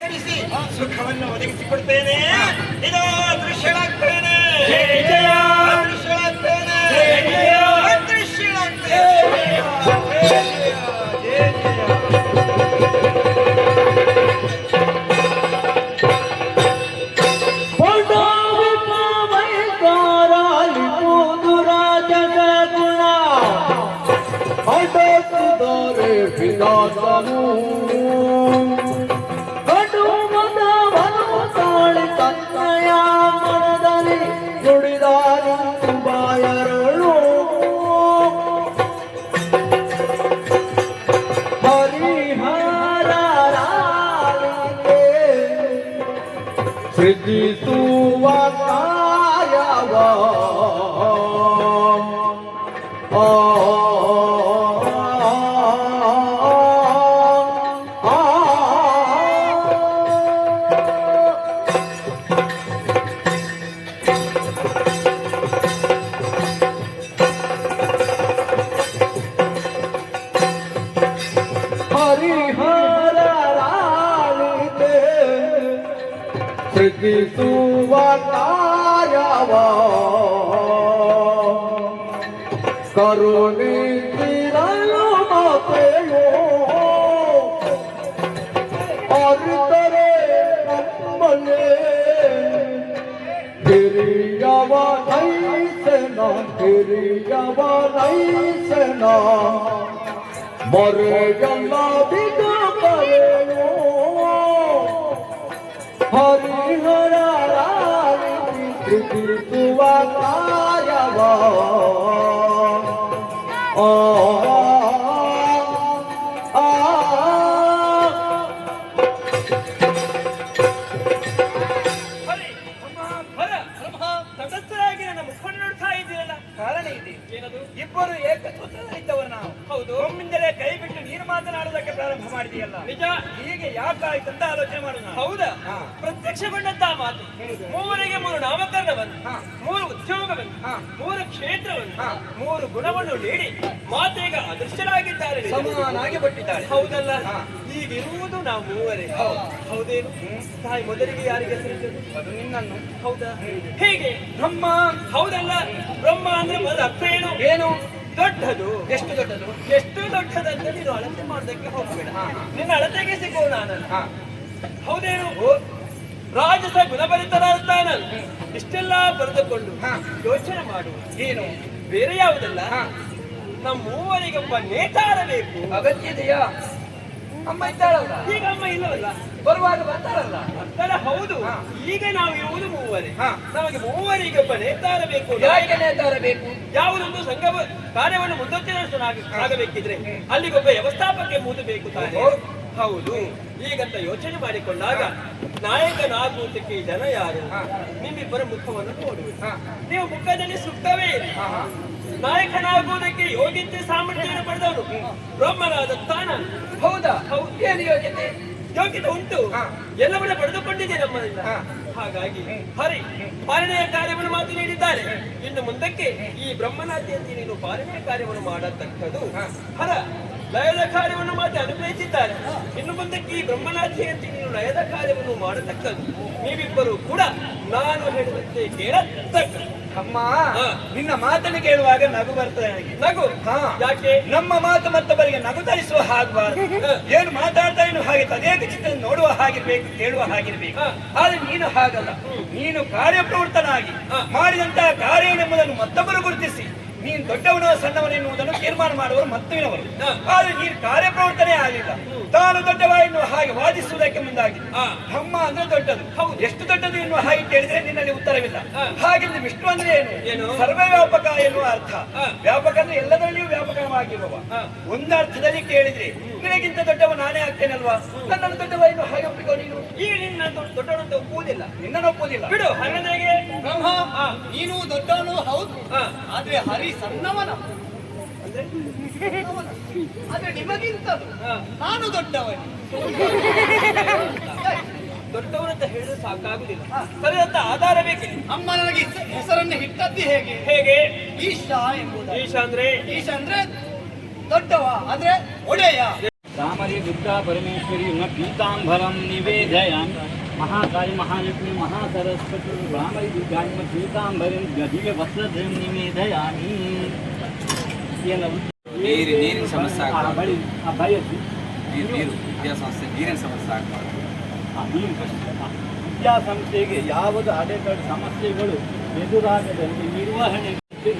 ಸ್ವೀಕರಿಸಿ ಸುಖವನ್ನು ಒದಗಿಸಿಕೊಡ್ತೇನೆ. ಇದೋ ದೃಶ್ಯಳಾಗ್ತೇನೆ, ದೃಶ್ಯಳಾಗ್ತೇನೆ, ಸೃಜಿಸುವ ಕಾಯವ ಸೃಜಿಸುವ ಕಾಯವ ಕರುಣಿಸಿರಲು ಮಾತೆಯೋ ಅರಿತರೆ ನಮ್ಮನೆ ಹಿರಿಯವ ನೈಸನ ಹಿರಿಯವ ನೈಸನ ಮರೆಯಲ್ಲ ಬಿಗ ಬರೆಯೋ ಹರಿಹರ ಸೃಜಿಸುವ ಕಾಯವ ತಟಸ್ಥರಾಗಿ ನನ್ನ ಮುಖವನ್ನು ನೋಡ್ತಾ ಇದ್ದೀರಲ್ಲ, ಕಾರಣ ಇದೆ. ಏನದು? ಇಬ್ಬರು ಏಕಸೂತ್ರದಲ್ಲಿದ್ದವರು ನಾವು. ಹೌದು. ಒಮ್ಮಿಂದಲೇ ಕೈ ಬಿಟ್ಟು ನೀನು ಮಾತನಾಡುವುದಕ್ಕೆ ಪ್ರಾರಂಭ ಮಾಡಿದೆಯಲ್ಲ, ನಿಜ. ಹೀಗೆ ಯಾಕಾಯ್ತಂತ ಆಲೋಚನೆ ಮಾಡೋಣ. ಹೌದಾ? ಪ್ರತ್ಯಕ್ಷಗೊಂಡಂತಹ ಮಾತು. ಮೂವರಿಗೆ ಮೂರು ನಾಮಕರಣವನ್ನು, ಮೂರು ಉದ್ಯೋಗವನ್ನು, ಮೂರು ಕ್ಷೇತ್ರವನ್ನು, ಮೂರು ಗುಣವನ್ನು ನೀಡಿ ಮಾತೆಗ ಅದೃಷ್ಟರಾಗಿದ್ದಾರೆ, ಸಮಾನಾಗಿ ಬಿಟ್ಟಿದ್ದಾರೆ. ಹೌದಲ್ಲ? ಈಗಿರುವುದು ನಾವು ಮೂವರೇ. ಹೌದೇನು? ತಾಯಿ ಮೊದಲಿಗೆ ಯಾರಿಗೆ ಹೆಸರಿಟ್ಟರು? ಅದು ನಿನ್ನನ್ನು. ಹೌದಾ? ಹೇಗೆ? ಬ್ರಹ್ಮ. ಹೌದಲ್ಲ? ಬ್ರಹ್ಮ ಅಂದ್ರೆ ಮೊದಲ ಅರ್ಥ ಏನು? ಏನು? ದೊಡ್ಡದು. ಎಷ್ಟು ದೊಡ್ಡದು? ಎಷ್ಟು ದೊಡ್ಡದಂತ ನೀನು ಅಳತೆ ಮಾಡೋದಕ್ಕೆ ಹೋಗಬೇಡ. ನಿನ್ನ ಅಳತೆಗೆ ಸಿಗುವ ನಾನು. ಹೌದೇನು? ರಾಜಸ ಗುಣಭರಿತನಾದ ಇಷ್ಟೆಲ್ಲ ಬರೆದುಕೊಂಡು ಯೋಚನೆ ಮಾಡು. ಏನು? ಬೇರೆ ಯಾವುದಲ್ಲ, ನಮ್ಮ ಮೂವರಿಗೊಬ್ಬ ನೇತಾರ ಬೇಕು. ಅಗತ್ಯ ಇದೆಯಾ? ಅಮ್ಮ ಇದ್ದಾಳಲ್ಲ, ಈಗ ಅಮ್ಮ ಇಲ್ಲವಲ್ಲ, ಬರುವಾಗ ಬರ್ತಾರಲ್ಲ, ಬರ್ತಾರ. ಹೌದು. ಈಗ ನಾವು ಇರುವುದು ಮೂವರೇ. ನಮಗೆ ಮೂವರಿಗೊಬ್ಬ ನೇತಾರ ಬೇಕು. ಯಾಕೆ ನೇತಾರ ಬೇಕು? ಯಾವುದೊಂದು ಸಂಘ ಕಾರ್ಯವನ್ನು ಮುಂದೊತ್ತಿನಾಗಬೇಕಿದ್ರೆ ಅಲ್ಲಿಗೊಬ್ಬ ವ್ಯವಸ್ಥಾಪಕ ಎಂಬುದು ಬೇಕು ತಾನೆ. ಹೌದು. ಈಗಂತ ಯೋಚನೆ ಮಾಡಿಕೊಂಡಾಗ ನಾಯಕನಾಗುವುದಕ್ಕೆ ಜನ ಯಾರು? ನಿಮ್ಮಿಬ್ಬರ ಮುಖವನ್ನು ನೋಡುವುದು. ನೀವು ಮುಖದಲ್ಲಿ ಸುಖವೇ ನಾಯಕನಾಗುವುದಕ್ಕೆ ಯೋಗ್ಯತೆ ಸಾಮರ್ಥ್ಯವನ್ನು ಪಡೆದವರು ಬ್ರಹ್ಮನಾದ ತಾನ. ಹೌದಾ? ಹೌದು. ಏನು ಯೋಗ್ಯತೆ? ಯೋಗ್ಯತೆ ಉಂಟು, ಎಲ್ಲವನ್ನ ಪಡೆದುಕೊಂಡಿದೆ ನಮ್ಮದಿಂದ. ಹಾಗಾಗಿ ಹರಿ ಪಾಲನೆಯ ಕಾರ್ಯವನ್ನು ಮಾತು ನೀಡಿದ್ದಾರೆ. ಇನ್ನು ಮುಂದಕ್ಕೆ ಈ ಬ್ರಹ್ಮನಾಥಿಯಂತೆ ನೀನು ಪಾಲನೆಯ ಕಾರ್ಯವನ್ನು ಮಾಡತಕ್ಕದ್ದು. ಹರ ಲಯದ ಕಾರ್ಯವನ್ನು ಮಾತ್ರ ಅನುಗ್ರಹಿಸಿದ್ದಾರೆ. ಇನ್ನು ಮುಂದಕ್ಕೆ ಈ ಬ್ರಹ್ಮನಾಥಿಯಂತೆ ನೀನು ಲಯದ ಕಾರ್ಯವನ್ನು ಮಾಡತಕ್ಕದ್ದು. ನೀವಿಬ್ಬರು ಕೂಡ ನಾನು ಹೇಳಿದಂತೆ ಕೇಳತಕ್ಕ. ಅಮ್ಮ, ನಿನ್ನ ಮಾತನ್ನು ಕೇಳುವಾಗ ನಗು ಬರ್ತದೆ ನನಗೆ. ನಗು? ಯಾಕೆ? ನಮ್ಮ ಮಾತು ಮತ್ತೊಬ್ಬರಿಗೆ ನಗು ತರಿಸುವ ಹಾಗಬಾರದು. ಏನು ಮಾತಾಡ್ತಾ ಇನ್ನು ಹಾಗೆ ತದೇಕ ಚಿತ್ರ ನೋಡುವ ಹಾಗಿರ್ಬೇಕು, ಕೇಳುವ ಹಾಗಿರ್ಬೇಕು. ಆದ್ರೆ ನೀನು ಹಾಗಲ್ಲ. ನೀನು ಕಾರ್ಯಪ್ರವೃತ್ತನಾಗಿ ಮಾಡಿದಂತಹ ಕಾರ್ಯ ಎಂಬುದನ್ನು ಮತ್ತೊಬ್ಬರು ಗುರುತಿಸಿ ನೀನು ದೊಡ್ಡವನು ಸಣ್ಣವನು ಎನ್ನುವುದನ್ನು ತೀರ್ಮಾನ ಮಾಡುವರು ಮತ್ತೊಬ್ಬರು. ಆದ್ರೆ ನೀನು ಕಾರ್ಯಪ್ರವರ್ತನೆ ಆಗಲಿಲ್ಲ. ತಾನು ದೊಡ್ಡವ ಎನ್ನುವ ಹಾಗೆ ವಾದಿಸುವುದಕ್ಕೆ ಮುಂದಾಗಿ ಬ್ರಹ್ಮ ಅಂದ್ರೆ ದೊಡ್ಡದು. ಹೌದು. ಎಷ್ಟು ದೊಡ್ಡದು ಎನ್ನುವ ಹಾಗೆ ಕೇಳಿದ್ರೆ ನಿನ್ನಲ್ಲಿ ಉತ್ತರವಿಲ್ಲ. ಹಾಗೆಂದು ವಿಷ್ಣು ಅಂದ್ರೆ ಏನು? ಸರ್ವ ವ್ಯಾಪಕ ಎನ್ನುವ ಅರ್ಥ. ವ್ಯಾಪಕ ಅಂದ್ರೆ ಎಲ್ಲದರಲ್ಲಿಯೂ ವ್ಯಾಪಕವಾಗಿರುವ. ಒಂದರ್ಥದಲ್ಲಿ ಕೇಳಿದ್ರೆ ನಿನಗಿಂತ ದೊಡ್ಡವ ನಾನೇ ಆಗ್ತೇನಲ್ವಾ? ನನ್ನನ್ನು ದೊಡ್ಡವ ಎನ್ನುವ ಹಾಗೆ ಒಪ್ಪಿಕೋ ನೀನು. ಈಗ ನಿನ್ನ ದೊಡ್ಡವನಂತ ಒಪ್ಪುವುದಿಲ್ಲ, ನಿನ್ನನ್ನು ಒಪ್ಪುವುದಿಲ್ಲ. ಬಿಡು. ಹಾಗಾದ್ರೆ ಬ್ರಹ್ಮ ನೀನು ದೊಡ್ಡವನು ಹೌದು, ಆದ್ರೆ ಹರಿ ಸಣ್ಣವನ. ಆದ್ರೆ ನಿಮಗಿಂತದು ನಾನು ದೊಡ್ಡವನು. ದೊಡ್ಡವರಂತ ಹೇಳಿದ್ರೆ ಸಾಕಾಗುದಿಲ್ಲ, ಸರಿಯಾದ ಆಧಾರ ಬೇಕಿದೆ. ಅಮ್ಮ ನನಗೆ ಹೆಸರನ್ನು ಹಿಟ್ಟದ್ದು ಹೇಗೆ? ಹೇಗೆ? ಈಶಾ ಎಂಬುದು. ಈಶಾ ಅಂದ್ರೆ ದೊಡ್ಡವ ಅಂದ್ರೆ ಒಡೆಯ. रामरी दुर्गा परमेश्वरी न पीताम्बरं निवेदयामि महाकाली महालक्ष्मी महासरस्वती रामरी दुर्गा न पीताम्बरं गदिवे वस्त्रं निवेदयामि ನೀರಿನ ಸಮಸ್ಯೆ ಆಗ್ಬಾರ್ದು. ಬಯಸಿ ನೀರು ವಿದ್ಯಾಸಂಸ್ಥೆ ನೀರಿನ ಸಮಸ್ಯೆ ಆಗ್ಬಾರ್ದು. ನೀರು ಕಷ್ಟ ವಿದ್ಯಾಸಂಸ್ಥೆಗೆ ಯಾವುದು ಅಡೆತಡೆ ಸಮಸ್ಯೆಗಳು ಎದುರಾಗದಂತೆ ನಿರ್ವಹಣೆ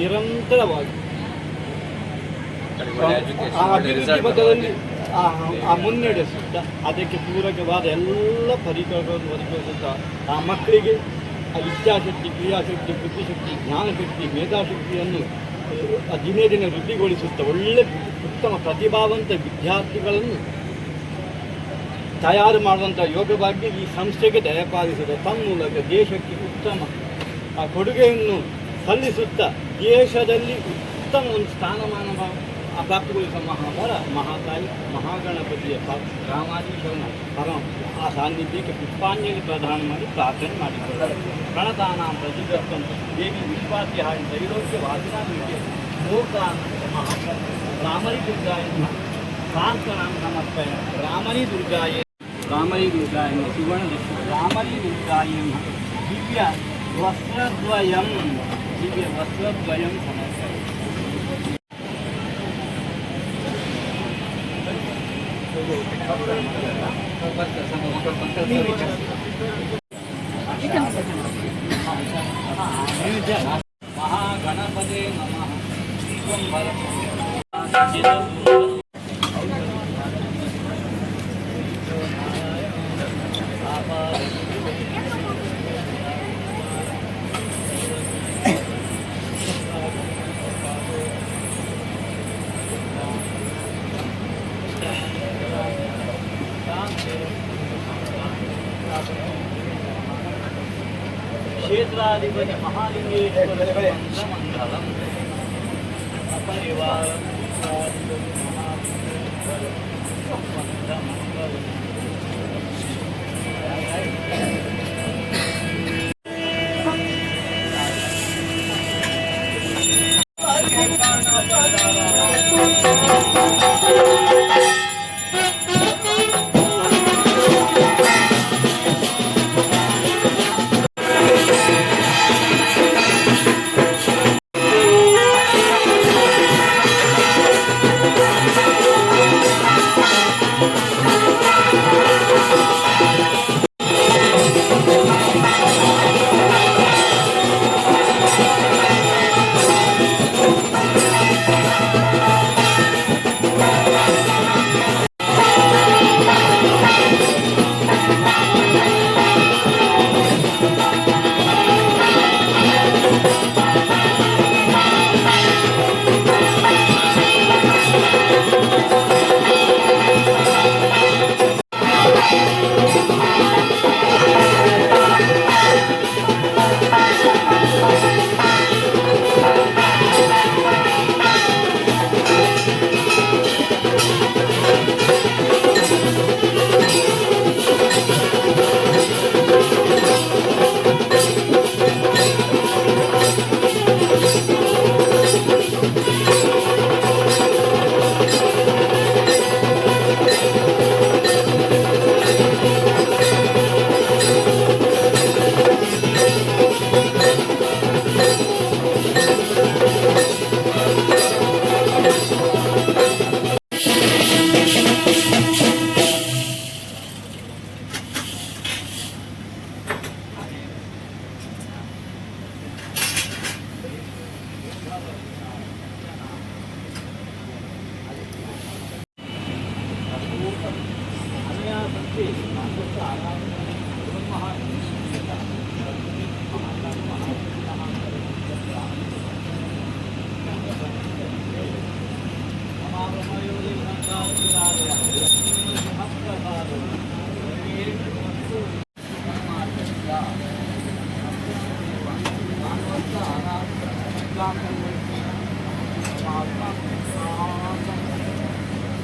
ನಿರಂತರವಾಗಿ ಒಳ್ಳೆ education, ಆ ಒಳ್ಳೆ ಅಭಿವೃದ್ಧಿ result ಪಥದಲ್ಲಿ ಆ ಮುನ್ನಡೆಸುತ್ತಾ ಅದಕ್ಕೆ ಪೂರಕವಾದ ಎಲ್ಲ ಪರಿಕರಗಳನ್ನು ಒದಗಿಸುತ್ತಾ ಆ ಮಕ್ಕಳಿಗೆ ಆ ಇಚ್ಛಾಶಕ್ತಿ ಕ್ರಿಯಾಶಕ್ತಿ ಬುದ್ಧಿಶಕ್ತಿ ಜ್ಞಾನಶಕ್ತಿ ಮೇಧಾಶಕ್ತಿಯನ್ನು ದಿನೇ ದಿನೇ ವೃದ್ಧಿಗೊಳಿಸುತ್ತಾ ಒಳ್ಳೆ ಉತ್ತಮ ಪ್ರತಿಭಾವಂತ ವಿದ್ಯಾರ್ಥಿಗಳನ್ನು ತಯಾರು ಮಾಡುವಂಥ ಯೋಗವಾಗಿ ಈ ಸಂಸ್ಥೆಗೆ ದಯಪಾಲಿಸಿದ ತನ್ಮೂಲಕ ದೇಶಕ್ಕೆ ಉತ್ತಮ ಆ ಕೊಡುಗೆಯನ್ನು ಸಲ್ಲಿಸುತ್ತಾ ದೇಶದಲ್ಲಿ ಉತ್ತಮ ಒಂದು ಸ್ಥಾನಮಾನ ಪ್ರಾಪ್ತಿಗೊಳಿಸುವ ಮಹಾಬಲ ಮಹಾತಾಯಿ ಮಹಾಗಣಪತಿಯ ರಾಮಾಧೀಶ್ವರನ ಪರಮ ಆ ಸಾನ್ನಿಧ್ಯಕ್ಕೆ ಪುಷ್ಪಾಂಜಲಿ ಪ್ರದಾನ ಮಾಡಿ ಪ್ರಾರ್ಥನೆ ಮಾಡಿಕೊಳ್ಳುತ್ತಾರೆ. ಪ್ರಣತಾನಾಂ ಪ್ರತಿಗತ್ತಂ ದೇವಿ ವಿಶ್ವಾಸಿ ಹಾಡಿ ತ್ರೈಲೋಕ್ಯ ವಾಸಿನಾಮಿಗೆ ಲೋಕಾನಂದ ಮಹಾಫಲ ರಾಮರಿ ದುರ್ಗಾಯ ಪ್ರಾರ್ಥನಾಂ ಸಮರ್ಪಯ ರಾಮರಿ ದುರ್ಗಾಯ ಸುವರ್ಣ ರಾಮರಿ ದುರ್ಗಾಯ ದಿವ್ಯ ವಸ್ತ್ರದ್ವಯಂ ಸಮರ್ಪಯ. ಮಹಾಗಣಪತಿ ನಮಃ क्षेत्राधिपति महालिंगेश्वर मंगलम अपरिवार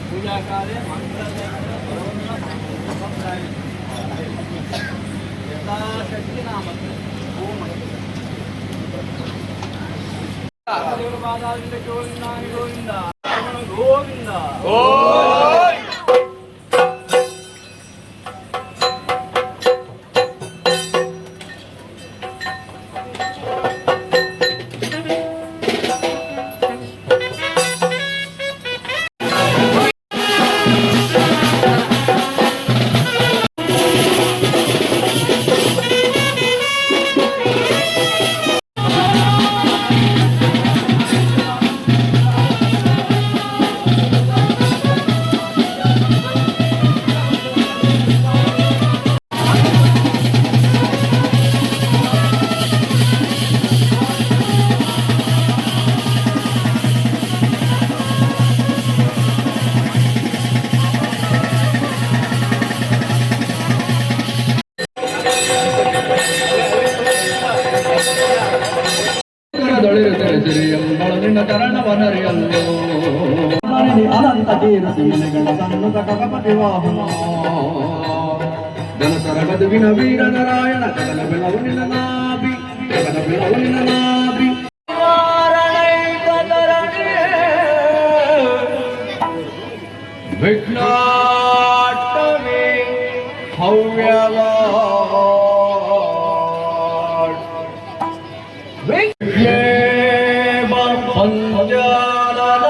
पूजा कार्य यथाशक्ति नाम ओम गोविंदा गोविंदा गोविंदा ಆಯಿರತಿಮನೆಗಳ ಸನ್ನುತ ಕಟಪತಿ ವಾಹನ ದನತರ ಗದುವಿನ ವೀರ ನಾರಾಯಣ ಗಗನ ಬೆಳವು ನಿನ್ನ ನಾಭಿ ಗಗನ ಬೆಳವು ನಿನ್ನ ನಾಭಿ ವಿಘ್ನಾಟವೇ ಹವ್ಯವಾಡ್ ವಿಘ್ನೇಮ ಪಂಜಾನನ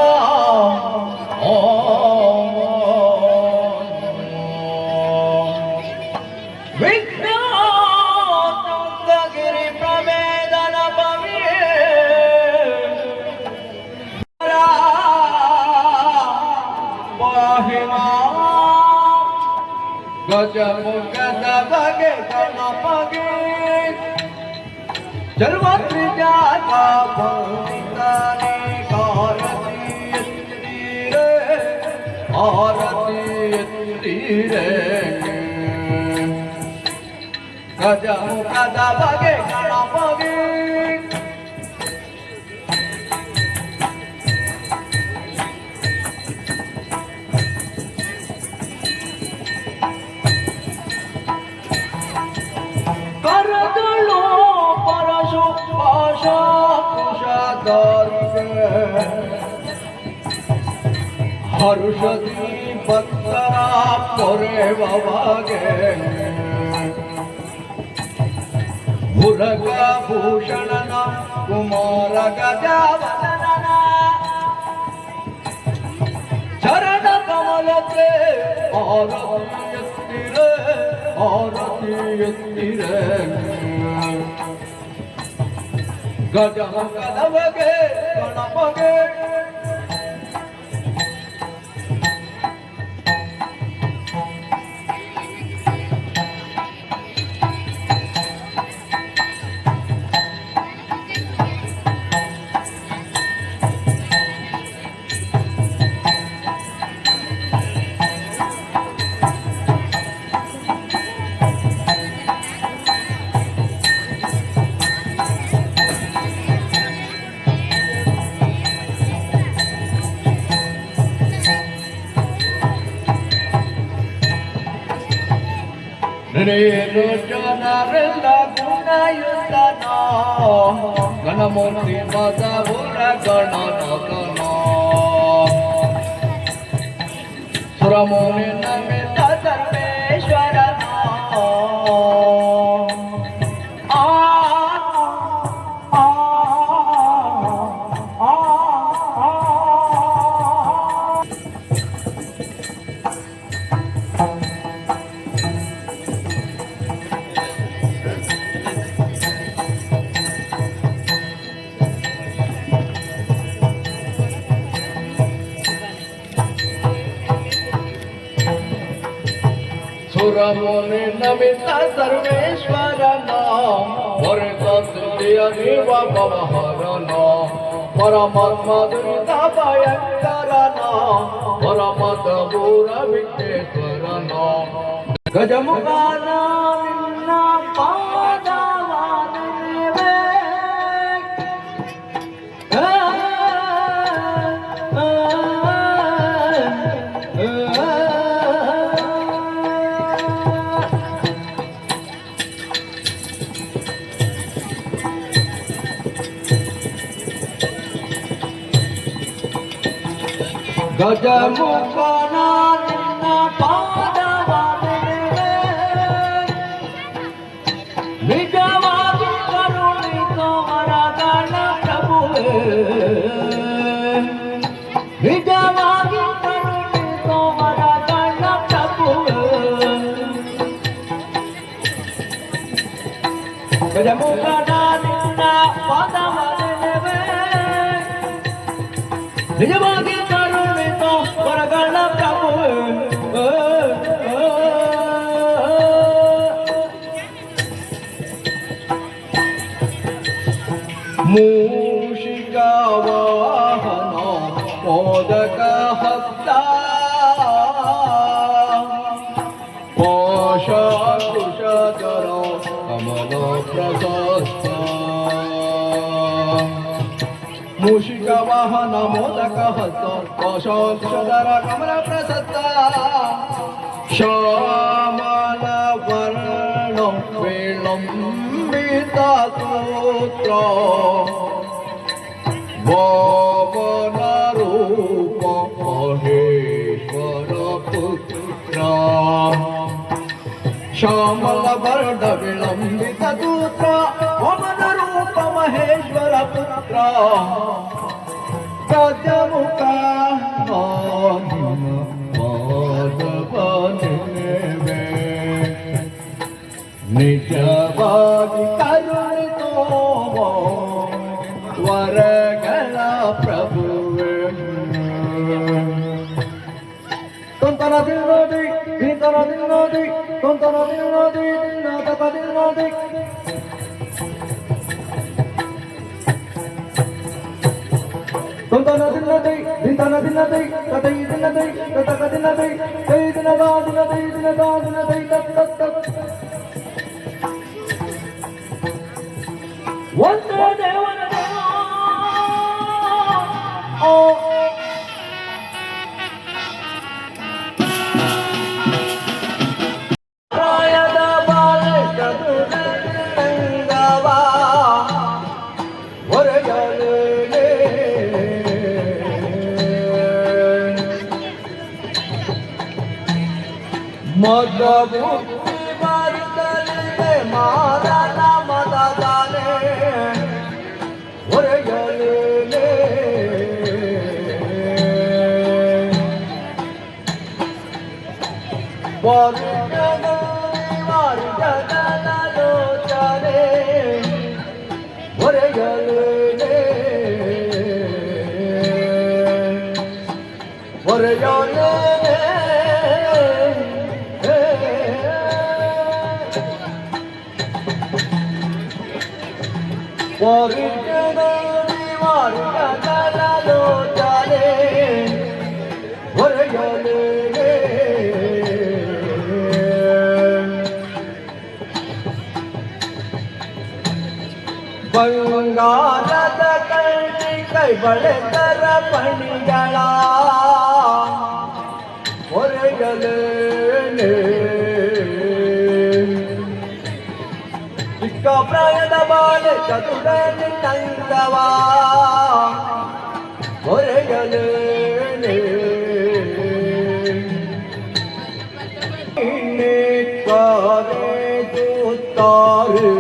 ವಿಘ್ನಾತಗಿರಿ ಪ್ರವೇದನ ಪವೇ ಗಜಮುಖದ ಬಗೆ ಗಣಪಗೆ ಜನ್ಮತ್ರಿ ಜಾತ ಬಂದಿದ್ದಾನೆ ಆರತಿ ಎತ್ತೀರೆ ಆರತಿ ಎತ್ತೀರೆ ಗಜಮುಖದ ಬಗೆ ಗಣಪಗೆ ಕರಗಳು ಪರಶು ಪಾಶ ಕುಶಾದಾರಿಗೆ ಹರುಷದಿ ಭಕ್ತರ ಪೊರೆವಗೆ ಹುರಗ ಭೂಷಣನ ಕುಮಾರ ಗಜಾವದನನ ಚರಣ ಕಮಲತೆ ಆರತಿ ಎತ್ತಿರೆ ಆರತಿ ಎತ್ತಿರೆ ಗಜಮುಖದ ಬಗೆ ಗಣಪಗೆ ರೇನು ಜನರೆಲ್ಲ ಗುಣಯುತನ ಗಣಮೂರ್ತಿ ಮದವುರ ಗಣನತನ ಸುರಮುನಿ ನಮಿತ ಸರ್ವೇಶ್ವರನ ಆ ಸುರಮುನಿ ನಮಿತ ಸರ್ವೇಶ್ವರನ ಹೊರತುಲಿಯ ದೇವ ಭವಹರನ ಪರಮಾತ್ಮ ದುರಿತ ಭಯಂಕರನ ಪರಮದ ಪೂರ ವಿಘ್ನೇಶ್ವರನ ಗಜಮುಖನ ನಿನ್ನ ಪಾದವಾದಿವೆ ಗಜಮುಖನ ನಿನ್ನ ಪಾದವಾದಿವೆ ನಿಜವಾಗಿ ಕರುಣಿಸೋ ವರಗಳ ಪ್ರಭುವೇ ನಿಜವಾಗಿ ಕರುಣಿಸೋ ವರಗಳ ಪ್ರಭುವೇ ಗಜಮುಖನ ನಿನ್ನ ಪಾದವಾದಿವೆ ನಿಜವಾಗಿ ಕರುಣಿಸೋ ವರಗಳ ಪ್ರಭುವೇ ಮೂಷಿಕ ವಾಹನ ಮೋದಕ ಹಸ್ತ ಪಾಶಾಕುಶಧರ ಕಮಲ ಪ್ರಶಸ್ತ ಮೂಷಿಕ ವಾಹನ ಮೋದಕ ಹಸ್ತ ಕೋಶೋಕ್ಷದರ ಕಮಲ ಪ್ರಸತ್ತ ಶ್ಯಾಮಲ ವರ್ಣ ವಿಳಂಬಿತ ಸೂತ್ರ ವಾಮನ ರೂಪ ಮಹೇಶ್ವರ ಪುತ್ರ ಶ್ಯಾಮಲ ವರ್ಣ ವಿಳಂಬಿತ ಸೂತ್ರ ವಾಮನ ರೂಪ ಮಹೇಶ್ವರ ಪುತ್ರ ಗಜಮುಖ ಮಾಧವನಿವೆ ನಿಜವಾಗಿ ಕರುಣಿತೋ ವರಗಳ ಪ್ರಭುವೆ ತೊಂತನ ದಿನೋದಿ ನಿಂತನ ದಿನೋದಿ ತೊಂತನ ದಿನೋದಿ ನಾಟಕ ದಿನೋದಿ ತೊಂತನ ದಿನದಿ ನಿಂತನ ದಿನದಿ ಕಥೈ ದಿನದಿ ಕಥಕ ದಿನದಿ ಕೈ ದಿನದ ದಿನದಿ ದಿನದ ದಿನದಿ ತತ್ ಒಂದೇ ದೇವನ ಪ್ರಾಯದ ಬಾಲಕದುಂಗವ ಹೊರಗಲೇ ಮದಬುದ್ಧಿ ಮರುದಲಿದೆ ಮಾರನ ಮದದಾನೆ ಹೊರಗಲೇ ಮಾರ್ಗದಲೋಚನೆ ಹೊರಗಲೇ ಹೊರಗಲೇ ಮಾರ್ಗದಲೋಚನೆ ಹೊರಗಲೇ ಬಂಗಾರದ ಕಳ್ಳಿ ಕೈ ಬಳೆದರ ಪಣಿಗಳ ಹೊರಗಲೇ ಚಿಕ್ಕ ಪ್ರಾಯದ ಬಾಲೆ ಚತುರ ನಿನ್ನಂಗವ ಹೊರಗಲೇ ಕರೆದುತ್ತಾರೆ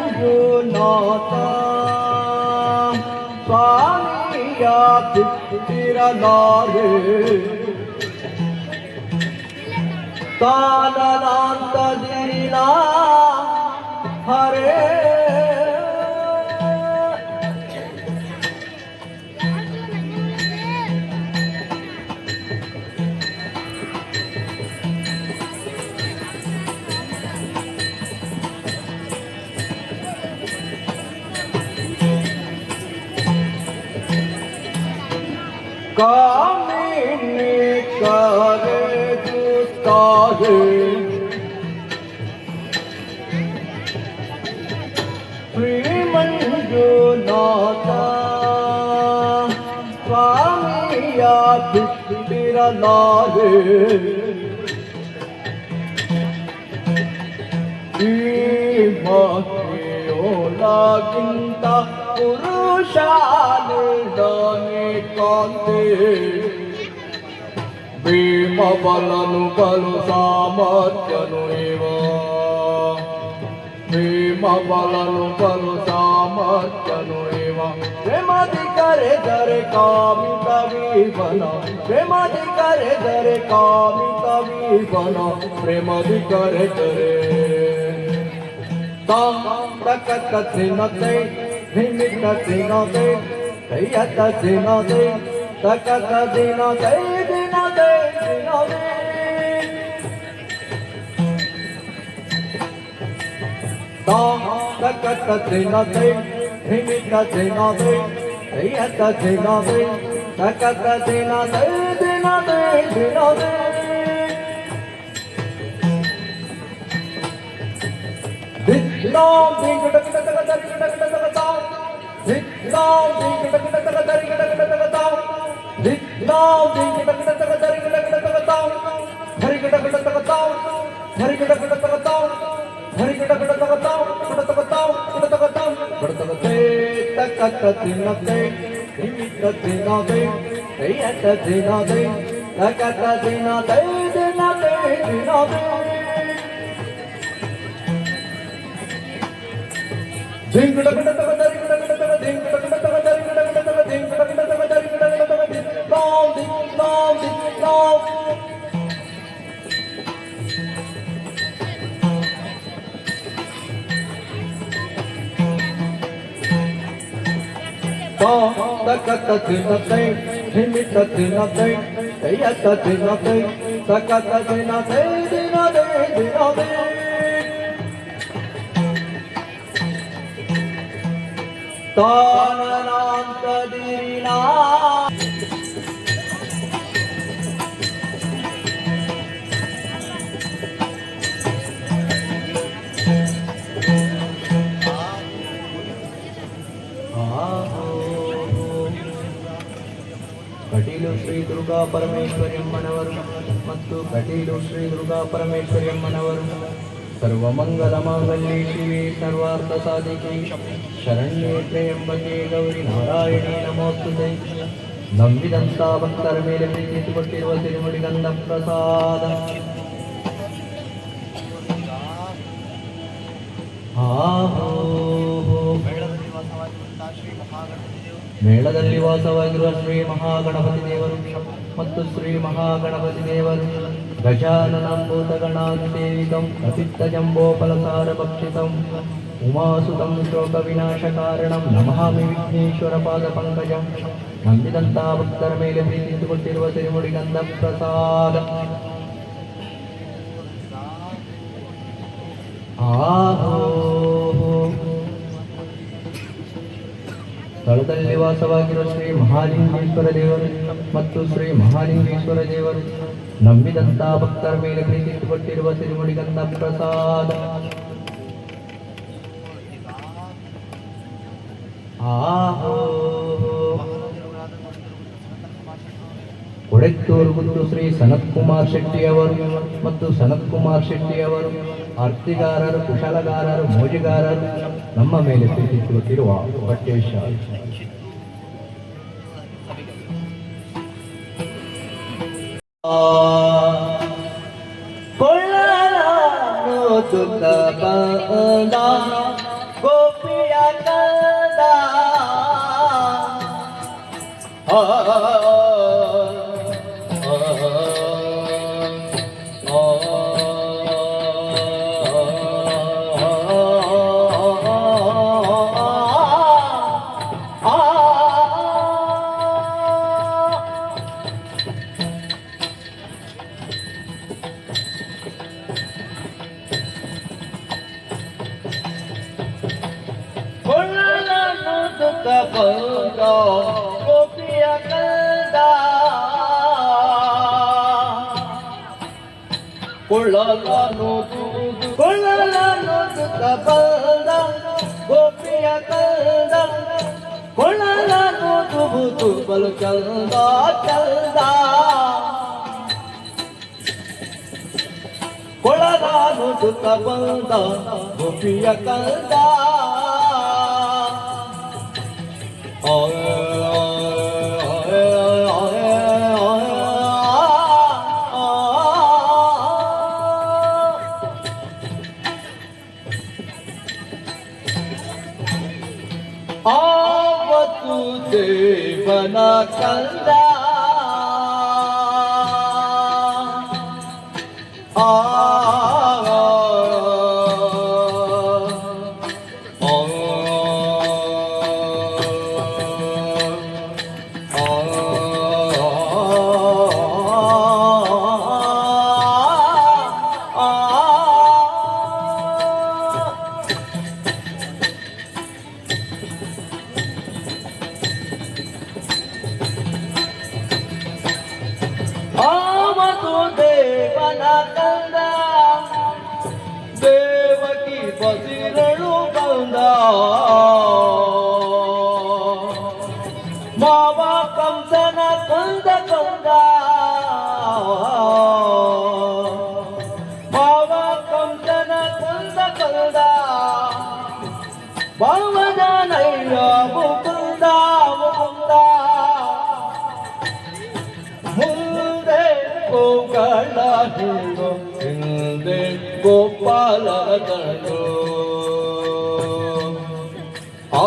ಶ್ರೀಮಂಜುನಾಥ ಸ್ವಾಮಿಯ ಬಿಟ್ಟಿರಲಾರೆ ತಾನನಾಂತದಿಲ್ಲ ಹರೇ ಕಾಮಿನಿ ಕರೆದುತ್ತಾರೆ ಶ್ರೀಮಂಜುನಾಥ ಸ್ವಾಮಿಯ ಬಿಟ್ಟಿರಲಾರೆ ಈ ಮಾತೆಯೋಳಗಿಂತ ಪುರುಷಾಲಿಡನೆ ಕಾಂತೆ ಭೀಮ ಬಲನು ಬಲು ಸಾಮರ್ಥ್ಯನು ಇವ ಭೀಮ ಬಲನು ಬಲು ಸಾಮರ್ಥ್ಯನು ಇವ ಪ್ರೇಮದಿ ಕರೆದರೆ ಕಾಮಿ ಕವಿವನ ಪ್ರೇಮದಿ ಕರೆದರೆ ಕಾಮಿ ಕವಿವನ ಪ್ರೇಮದಿ ಕರೆದರೆ ತಕ್ಕ ತಿನ್ನತೆ ನಿಮಿತ್ತ ತಿನ್ನತೆ ಕೈಯತ್ತ ತಿನ್ನತೆ ತಕ್ಕ ದಿನತೆ ದಿನತೆ ದಿನತೆ ತಕ್ಕ ತಿನ್ನತೆ ನಿಮಿತ್ತ ತಿನ್ನತೆ ಕೈಯತ್ತ ತಿನ್ನತೆ ತಕ್ಕ ದಿನತೆ ದಿನತೆ ದಿನತೆ ಧಿಕ್ಕಾಂ ಧಿಂ ಗಿಟ ಗಿಟ ತಗ ತರಿ ಗಿಟ ಗಿಟ ತಗ ತಾಂ ಧಿಕ್ಕಾಂ ಧಿಂ ಗಿಟ ಗಿಟ ತಗ ತರಿ ಗಿಟ ಗಿಟ ತಗ ತಾಂ ಧಿಕ್ಕಾಂ ಧಿಂ ಗಿಟ ಗಿಟ ತಗ ತರಿ ಗಿಟ ಗಿಟ ತಗ ತಾಂ ಹರಿ ಗಿಟ ಗಿಟ ತಗ ತಾಂ ಹರಿ ಗಿಟ ಗಿಟ ತಗ ತಾಂ ಹರಿ ಗಿಟ ಗಿಟ ತಗ ತಾಂ ಗಿಟ ತಗ ತಾಂ ಗಿಟ ತಗ ತಾಂ ಗಿಟ ತಗ ತೇ ತಕ ತಿನ್ನ ತೇ ಹಿಮಿತ ತಿನ್ನ ತೇ ತೈಯತ ತಿನ್ನ ತೇ ತಕ ತಿನ್ನ ತೇ ತಿನ್ನ ತೇ ತಿನ್ನ ತೇ ಧಿಂ ಗಿಟ ಗಿಟ ತಗ ತರಿ ಗಿಟ ಗಿಟ ತಗ ಧಿಂ ಗಿಟ ಗಿಟ ತಗ ತರಿ ಗಿಟ ಗಿಟ ತಗ ಧಿಂ ಗಿಟ ಗಿಟ ತಗ ತರಿ ಗಿಟ ಗಿಟ ತಗ ಧಿಂ ಲಾಂ ಧಿಂ ಲಾಂ ಧಿಂ ಲಾಂ ತಾ ತಕ ತಿನ್ನ ತೈ ಹಿಮಿತ ತಿನ್ನ ತೈ ತೈಯತ ತಿನ್ನ ತೈ ತಕ ತಿನ್ನ ತೈ ದಿನ ತೈ ದಿನ ತೈ ತಾನನಾಂತದಿರಿನಾ ಕಟೀಲು ಶ್ರೀ ದುರ್ಗಾ ಪರಮೇಶ್ವರಿಯಮ್ಮನವರು ಮತ್ತು ಕಟೀಲು ಶ್ರೀ ದುರ್ಗಾ ಪರಮೇಶ್ವರಿಯಮ್ಮನವರು ಸರ್ವಮಂಗಲ ಮಾಂಗಲ್ಯೆ ಶಿವೆ ಸರ್ವಾರ್ಥ ಸಾಧಿಕೆ ಶರಣ್ಯೇ ತ್ರ್ಯಂಬಕೆ ಗೌರಿ ನಾರಾಯಣಿ ನಮೋಸ್ತುತೆ ನಂಬಿದಂತ ಭಕ್ತರ ಮೇಲೆ ಪ್ರೀತಿ ಕೊಟ್ಟಿರುವ ತಿರುಮುಡಿ ಗಂಧ ಪ್ರಸಾದ ಮೇಳದಲ್ಲಿ ವಾಸವಾಗಿರುವ ಶ್ರೀ ಮಹಾಗಣಪತಿ ದೇವರು ಮತ್ತು ಶ್ರೀ ಮಹಾಗಣಪತಿ ದೇವರು ಗಜಾನನಂಭೂತಗಣಾಧಿಸೇವಿತಂ ಪ್ರಸಿದ್ಧ ಜಂಬೋಫಲಸಾರ ಭಕ್ಷಿತಂ ಉಮಾಸುತಂ ಶೋಕ ವಿನಾಶ ಕಾರಣಂ ನಮಾಮಿ ವಿಘ್ನೇಶ್ವರ ಪಾದ ಪಂಕಜಂ ನಂಬಿದಂತ ಭಕ್ತರ ಮೇಲೆ ಪ್ರೀತಿಸಿಕೊಟ್ಟಿರುವ ತಿರುಮುಡಿ ಗಂಧ ಪ್ರಸಾದ ಸ್ಥಳದಲ್ಲಿ ವಾಸವಾಗಿರುವ ಶ್ರೀ ಮಹಾಲಿಂಗೇಶ್ವರ ದೇವರು ಮತ್ತು ಶ್ರೀ ಮಹಾಲಿಂಗೇಶ್ವರ ದೇವರು ನಂಬಿದಂತ ಭಕ್ತರ ಮೇಲೆ ಪ್ರೀತಿಸಿಕೊಟ್ಟಿರುವ ತಿರುಮುಡಿ ಗಂಧ ಪ್ರಸಾದ ಒಡೆತ್ತೂರು ಗುದ್ದು ಶ್ರೀ ಸನತ್ ಕುಮಾರ್ ಶೆಟ್ಟಿಯವರು ಮತ್ತು ಸನತ್ ಕುಮಾರ್ ಶೆಟ್ಟಿಯವರು ಆರ್ತಿಗಾರರು ಕುಶಲಗಾರರು ಮೋಜಿಗಾರರು ನಮ್ಮ ಮೇಲೆ ಪ್ರೀತಿಸುತ್ತಿರುವ ಬಟ್ಟೇಶ ಗೋಪಿಯ ಕಂದ ಗೋಪಿಯ ಕಂದ ಕೊಳ್ಳಲನು ಸುತ್ತ ಬಂದ ಗೋಪಿಯ ಕಂದ ಕೊಳ್ಳಲನು ತುಬಲು ಚಂದ ಚಂದ ಕೊಳ್ಳಲನು ಸುತ್ತ ಬಂದ ಗೋಪಿಯ ಕಂದ ಆವತ್ತು ದೇವನ ಕಂದ ದೇವನ ಕಂದ ಮಾವ ಕಂಸನ ಕೊಂದ ಕೊಂದ ಮಾವ ಕಂಸನ ಕೊಂದ ಕೊಂದ ಭಾವನಯ್ಯ ಮುಕುಂದ ಮುಕುಂದ ಮುಂದೆ ಗೋಗಳ ಹಿಂದೆ ಗೋಪಾಲ ಆ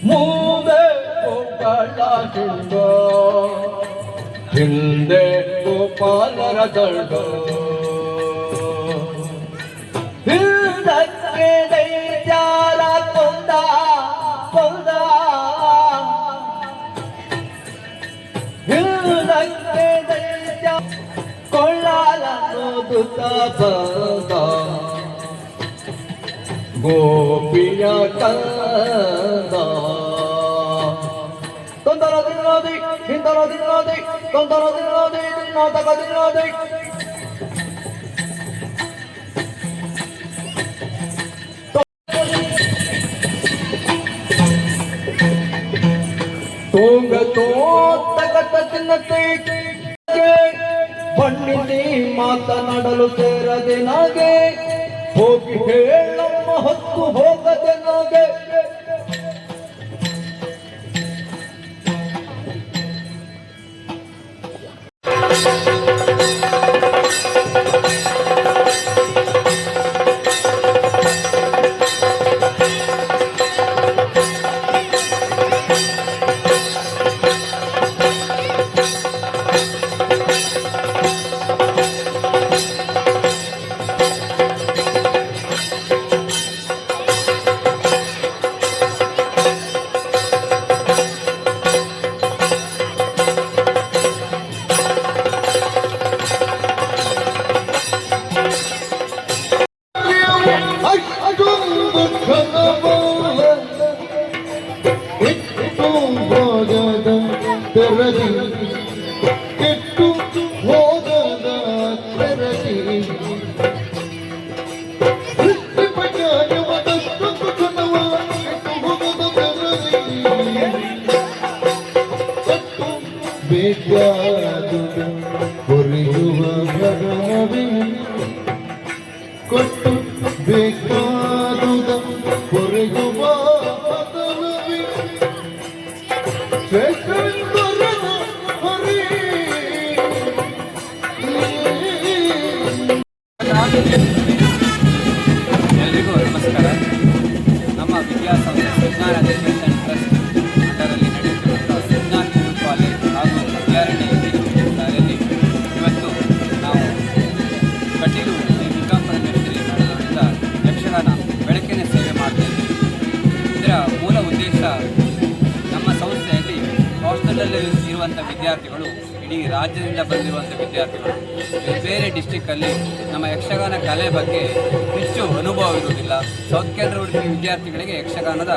ಮುಂದೆ ಗೋಪಾಲ ಹಿಂದೆ ಗೋಪಾಲರ ದಂಡ ಹಿಂದಕ್ಕೆ ದೈತ್ಯಾಲ ಕೊಂದ ಕೊಂದ ಹಿಂದಕ್ಕೆ ದೈತ್ಯ ಕೊಳ್ಳಾಲನ್ನು ದುತ ಬಂದ ಗೋಪಿಯ ಕಂದ ತೊಂದರ ದಿನೋದಿ ಹಿಂದರ ದಿನೋದಿ ತೊಂದರ ದಿನೋದಿ ನಾಟಕ ದಿನೋದಿ ತೋಂಗ ತೋತಕತ ತಿನ್ನತೆ ಬಣ್ಣಿಸಿ ಮಾತನಾಡಲು ಸೇರದೆ ನಾಗೆ ಹೋಗಿ ಹೇಳಮ್ಮ ಹೊತ್ತು ಹೋಗದೆ ನಾಗೆ ಕೆಟ್ಟು ಹೋಗದ ತೆರದಿ ಬೇಕಾದುದು ಕೊರೆಯುವ ಭಗವೇ ಕೊಟ್ಟು ಬೇಕಾದುದ ಕೊರೆಯುವ ಭಗವೇ ಎಲ್ರಿಗೂ ನಮಸ್ಕಾರ. ನಮ್ಮ ವಿದ್ಯಾಸಂಸ್ಥೆ ವಿಜ್ಞಾನ ಎಜುಕೇಷನ್ ಟ್ರಸ್ಟ್ ಅದರಲ್ಲಿ ನಡೆಯುತ್ತಿರುವಂಥ ಸಿದ್ಧಾಂತ ಕಾಲೇಜ್ ಹಾಗೂ ವಿದ್ಯಾರಣ್ಯ ಇಂಗ್ಲಿಷ್ ಶಾಲೆಯಲ್ಲಿ ಇವತ್ತು ನಾವು ಕಟೀಲು ಶ್ರೀ ನಡೆದವರಿಂದ ಯಕ್ಷಗಾನ ಬೆಳಕಿನ ಸೇವೆ ಮಾಡ್ತಾಯಿದ್ದೀವಿ. ಇದರ ಮೂಲ ಉದ್ದೇಶ ನಮ್ಮ ಸಂಸ್ಥೆಯಲ್ಲಿ ಹಾಸ್ಟೆಲಲ್ಲಿ ಇರುವಂಥ ವಿದ್ಯಾರ್ಥಿಗಳು ಇಡೀ ರಾಜ್ಯದಿಂದ ಬಂದಿರುವಂಥ ವಿದ್ಯಾರ್ಥಿಗಳು ಬೇರೆ ಡಿಸ್ಟಿಕ್ಕಲ್ಲಿ ನಮ್ಮ ಯಕ್ಷಗಾನ ಕಲೆ ಬಗ್ಗೆ ಹೆಚ್ಚು ಅನುಭವ ಇರುವುದಿಲ್ಲ. ಸೌತ್ ಕೇಂದ್ರ ಉಡುಪಿ ವಿದ್ಯಾರ್ಥಿಗಳಿಗೆ ಯಕ್ಷಗಾನದ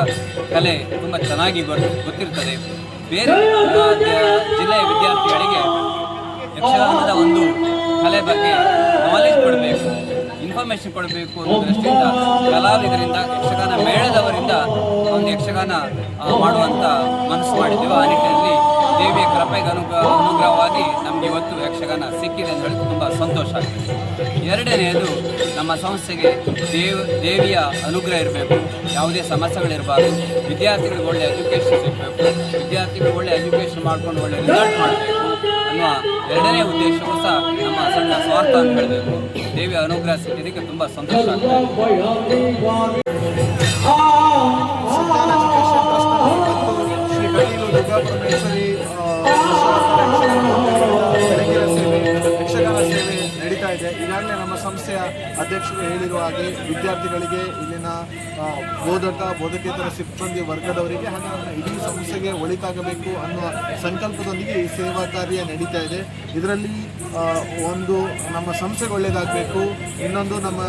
ಕಲೆ ತುಂಬ ಚೆನ್ನಾಗಿ ಗೊತ್ತಿರ್ತದೆ. ಬೇರೆ ಜಿಲ್ಲೆಯ ವಿದ್ಯಾರ್ಥಿಗಳಿಗೆ ಯಕ್ಷಗಾನದ ಒಂದು ಕಲೆ ಬಗ್ಗೆ ನಾಲೆಜ್ ಕೊಡಬೇಕು, ಇನ್ಫಾರ್ಮೇಷನ್ ಕೊಡಬೇಕು ಅನ್ನೋ ದೃಷ್ಟಿಯಿಂದ ಕಲಾವಿದರಿಂದ ಯಕ್ಷಗಾನ ಮೇಳದವರಿಂದ ಒಂದು ಯಕ್ಷಗಾನ ಮಾಡುವಂಥ ಮನಸ್ಸು ಮಾಡಿದ್ದೆವು. ಆ ನಿಟ್ಟಿನಲ್ಲಿ ದೇವಿಯ ಕೃಪೆಗೆ ಅನುಗ್ರಹವಾಗಿ ನಮಗೆ ಇವತ್ತು ಯಕ್ಷಗಾನ ಸಿಕ್ಕಿದೆ ಅಂತ ಹೇಳಿ ತುಂಬ ಸಂತೋಷ ಆಗ್ತದೆ. ಎರಡನೆಯದು, ನಮ್ಮ ಸಂಸ್ಥೆಗೆ ದೇವಿಯ ಅನುಗ್ರಹ ಇರಬೇಕು, ಯಾವುದೇ ಸಮಸ್ಯೆಗಳಿರಬಾರ್ದು, ವಿದ್ಯಾರ್ಥಿಗಳಿಗೆ ಒಳ್ಳೆಯ ಎಜುಕೇಷನ್ ಸಿಗಬೇಕು, ವಿದ್ಯಾರ್ಥಿಗಳು ಒಳ್ಳೆಯ ಎಜುಕೇಷನ್ ಮಾಡ್ಕೊಂಡು ಒಳ್ಳೆಯ ರಿಸಲ್ಟ್ ಮಾಡಬೇಕು ಅನ್ನುವ ಎರಡನೇ ಉದ್ದೇಶವೂ ಸಹ ನಮ್ಮ ಸಣ್ಣ ಸ್ವಾರ್ಥ ಅಂತ ಹೇಳಬೇಕು. ದೇವಿಯ ಅನುಗ್ರಹ ಸಿಕ್ಕಿದ್ದಕ್ಕೆ ತುಂಬ ಸಂತೋಷ ಆಗ್ತದೆ. ಶ್ರೀ ಕಟೀಲು ದುರ್ಗಾಪರಮೇಶ್ವರಿ ಯಕ್ಷಗಾನ ಸೇವೆ ನಡೀತಾ ಇದೆ. ಈಗಾಗಲೇ ನಮ್ಮ ಸಂಸ್ಥೆಯ ಅಧ್ಯಕ್ಷರು ಹೇಳಿರುವ ಹಾಗೆ ವಿದ್ಯಾರ್ಥಿಗಳಿಗೆ, ಇಲ್ಲಿನ ಬೋಧಕೇತರ ಸಿಬ್ಬಂದಿ ವರ್ಗದವರಿಗೆ ಹಾಗೂ ನಮ್ಮ ಇಡೀ ಸಂಸ್ಥೆಗೆ ಒಳಿತಾಗಬೇಕು ಅನ್ನುವ ಸಂಕಲ್ಪದೊಂದಿಗೆ ಈ ಸೇವಾ ಕಾರ್ಯ ನಡೀತಾ ಇದೆ. ಇದರಲ್ಲಿ ಒಂದು ನಮ್ಮ ಸಂಸ್ಥೆಗೆ ಒಳ್ಳೆಯದಾಗಬೇಕು, ಇನ್ನೊಂದು ನಮ್ಮ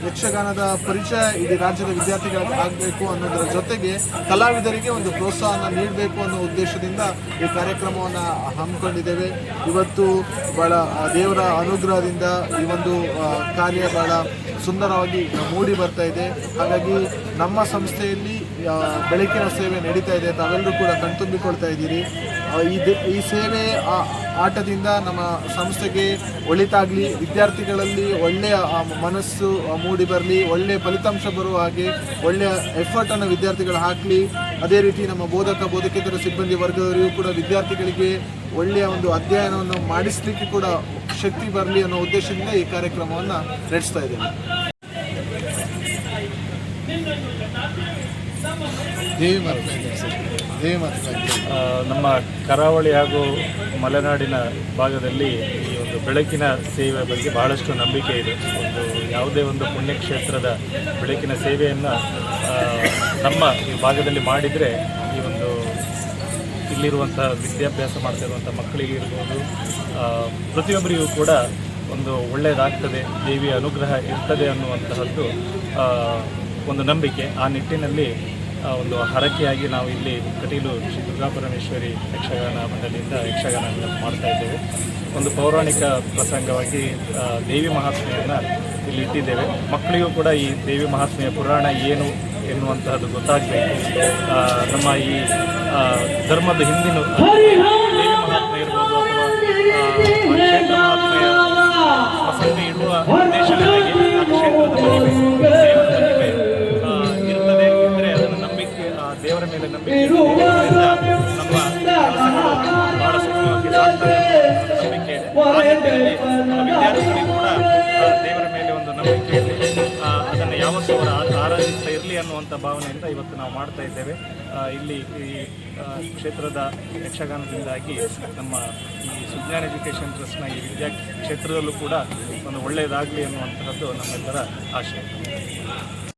ಯಕ್ಷಗಾನದ ಪರಿಚಯ ಇಡೀ ರಾಜ್ಯದ ವಿದ್ಯಾರ್ಥಿಗಳಿಗೆ ಆಗಬೇಕು ಅನ್ನೋದರ ಜೊತೆಗೆ ಕಲಾವಿದರಿಗೆ ಒಂದು ಪ್ರೋತ್ಸಾಹನ ನೀಡಬೇಕು ಅನ್ನೋ ಉದ್ದೇಶದಿಂದ ಈ ಕಾರ್ಯಕ್ರಮವನ್ನು ಹಮ್ಮಿಕೊಂಡಿದ್ದೇವೆ. ಇವತ್ತು ಬಹಳ ದೇವರ ಅನುಗ್ರಹದಿಂದ ಈ ಒಂದು ಕಾರ್ಯ ಬಹಳ ಸುಂದರವಾಗಿ ಮೂಡಿ ಬರ್ತಾ ಇದೆ. ಹಾಗಾಗಿ ನಮ್ಮ ಸಂಸ್ಥೆಯಲ್ಲಿ ಬೆಳಕಿನ ಸೇವೆ ನಡೀತಾ ಇದೆ. ತಾವೆಲ್ಲರೂ ಕೂಡ ಕಣ್ತುಂಬಿಕೊಳ್ತಾ ಇದ್ದೀರಿ. ಈ ಸೇವೆ ಆಟದಿಂದ ನಮ್ಮ ಸಂಸ್ಥೆಗೆ ಒಳಿತಾಗಲಿ, ವಿದ್ಯಾರ್ಥಿಗಳಲ್ಲಿ ಒಳ್ಳೆಯ ಮನಸ್ಸು ಮೂಡಿ ಬರಲಿ, ಒಳ್ಳೆಯ ಫಲಿತಾಂಶ ಬರುವ ಹಾಗೆ ಒಳ್ಳೆಯ ಎಫರ್ಟನ್ನು ವಿದ್ಯಾರ್ಥಿಗಳು ಹಾಕಲಿ. ಅದೇ ರೀತಿ ನಮ್ಮ ಬೋಧಕೇತರ ಸಿಬ್ಬಂದಿ ವರ್ಗದವರಿಗೂ ಕೂಡ ವಿದ್ಯಾರ್ಥಿಗಳಿಗೆ ಒಳ್ಳೆಯ ಒಂದು ಅಧ್ಯಯನವನ್ನು ಮಾಡಿಸಲಿಕ್ಕೆ ಕೂಡ ಶಕ್ತಿ ಬರಲಿ ಅನ್ನೋ ಉದ್ದೇಶದಿಂದ ಈ ಕಾರ್ಯಕ್ರಮವನ್ನು ನಡೆಸ್ತಾ ಇದ್ದೇವೆ. ನಮ್ಮ ಕರಾವಳಿ ಹಾಗೂ ಮಲೆನಾಡಿನ ಭಾಗದಲ್ಲಿ ಈ ಒಂದು ಬೆಳಕಿನ ಸೇವೆ ಬಗ್ಗೆ ಬಹಳಷ್ಟು ನಂಬಿಕೆ ಇದೆ. ಯಾವುದೇ ಒಂದು ಪುಣ್ಯಕ್ಷೇತ್ರದ ಬೆಳಕಿನ ಸೇವೆಯನ್ನು ನಮ್ಮ ಈ ಭಾಗದಲ್ಲಿ ಮಾಡಿದರೆ ಈ ಒಂದು ಇಲ್ಲಿರುವಂಥ ವಿದ್ಯಾಭ್ಯಾಸ ಮಾಡ್ತಿರುವಂಥ ಮಕ್ಕಳಿಗೆ ಇರ್ಬೋದು, ಪ್ರತಿಯೊಬ್ಬರಿಗೂ ಕೂಡ ಒಂದು ಒಳ್ಳೆಯದಾಗ್ತದೆ, ದೇವಿಯ ಅನುಗ್ರಹ ಇರ್ತದೆ ಅನ್ನುವಂತಹದ್ದು ಒಂದು ನಂಬಿಕೆ. ಆ ನಿಟ್ಟಿನಲ್ಲಿ ಒಂದು ಹರಕೆಯಾಗಿ ನಾವು ಇಲ್ಲಿ ಕಟೀಲು ಶ್ರೀ ದುರ್ಗಾಪರಮೇಶ್ವರಿ ಯಕ್ಷಗಾನ ಮಂಡಳಿಯಿಂದ ಯಕ್ಷಗಾನ ಮಾಡ್ತಾ ಇದ್ದೇವೆ. ಒಂದು ಪೌರಾಣಿಕ ಪ್ರಸಂಗವಾಗಿ ದೇವಿ ಮಹಾತ್ಮೆಯನ್ನು ಇಲ್ಲಿ ಇಟ್ಟಿದ್ದೇವೆ. ಮಕ್ಕಳಿಗೂ ಕೂಡ ಈ ದೇವಿ ಮಹಾತ್ಮೆಯ ಪುರಾಣ ಏನು ಎನ್ನುವಂತಹದ್ದು ಗೊತ್ತಾಗಬೇಕು. ನಮ್ಮ ಈ ಧರ್ಮದ ಹಿಂದಿನ ದೇವಿ ಮಹಾತ್ಮೆ ಇರ್ಬೋದು ಅಥವಾ ಕ್ಷೇತ್ರ ಮಹಾತ್ಮೆಯ ಪ್ರಸಂಗ ಇಡುವ ಉದ್ದೇಶವಾಗಿ ಆ ಕ್ಷೇತ್ರದ ಮಹಿಮೆ, ದೇವರ ಮಹಿಮೆ ಇರ್ತದೆ. ಇದ್ದರೆ ಅದನ್ನು ನಂಬಿಕೆ, ದೇವರ ಮೇಲೆ ನಂಬಿಕೆ ಇರೋದ್ರಿಂದ ನಮ್ಮ ಕೆಲಸಗಳು ಬಹಳ ಸುಖವಾಗಿ ಸಾಗ್ತದೆ ಅನ್ನೋ ನಂಬಿಕೆ ಇದೆ. ಆ ನಿಟ್ಟಿನಲ್ಲಿ ವಿದ್ಯಾರ್ಥಿಗಳಿಗೂ ಕೂಡ ದೇವರ ಮೇಲೆ ಒಂದು ನಂಬಿಕೆ ಇದೆ. ಅದನ್ನು ಯಾವತ್ತೂ ಅವರು ಆರಾಧಿಸ್ತಾ ಇರಲಿ ಅನ್ನುವಂಥ ಭಾವನೆಯಿಂದ ಇವತ್ತು ನಾವು ಮಾಡ್ತಾ ಇದ್ದೇವೆ. ಇಲ್ಲಿ ಈ ಕ್ಷೇತ್ರದ ಯಕ್ಷಗಾನದಿಂದಾಗಿ ನಮ್ಮ ಈ ಸುಜ್ಞಾನ ಎಜುಕೇಷನ್ ಟ್ರಸ್ಟ್ನ ಈ ವಿದ್ಯಾ ಕ್ಷೇತ್ರದಲ್ಲೂ ಕೂಡ ಒಂದು ಒಳ್ಳೆಯದಾಗಲಿ ಅನ್ನುವಂತಹದ್ದು ನಮ್ಮೆಲ್ಲರ ಆಶಯ.